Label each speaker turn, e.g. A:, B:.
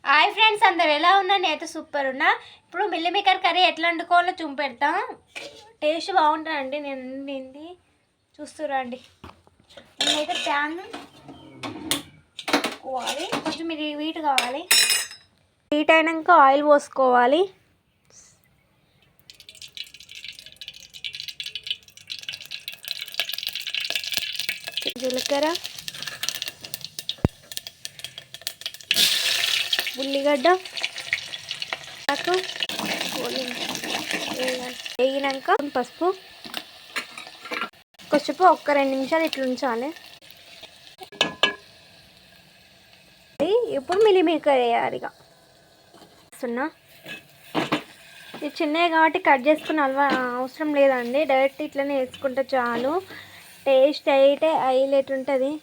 A: Hi friends, అందరు ఎలా ఉన్నా? నేనైతే సూపర్ ఉన్నా. ఇప్పుడు మిల్ మేకర్ కర్రీ ఎట్లా వండుకోవాలో చూపెడతా. టేస్ట్ బాగుంటుందండి. నేను వండింది చూస్తురండి. నేనైతే ప్యాన్ పోవాలి, కొంచెం మీరు వీట్ కావాలి. హీట్ అయినాక ఆయిల్ పోసుకోవాలి. జీలకర్ర, ఉల్లిగడ్డ వేగినాక పసుపు, కొంచెం ఒక్క 2 నిమిషాలు ఇట్లా ఉంచాలి. ఇప్పుడు మిల్ మేకర్ వేయాలి. ఇక ఇది చిన్నవి కాబట్టి కట్ చేసుకుని అవసరం లేదండి. డైరెక్ట్ ఇట్లనే వేసుకుంటే చాలు. టేస్ట్ అయితే హైలైట్ ఉంటుంది.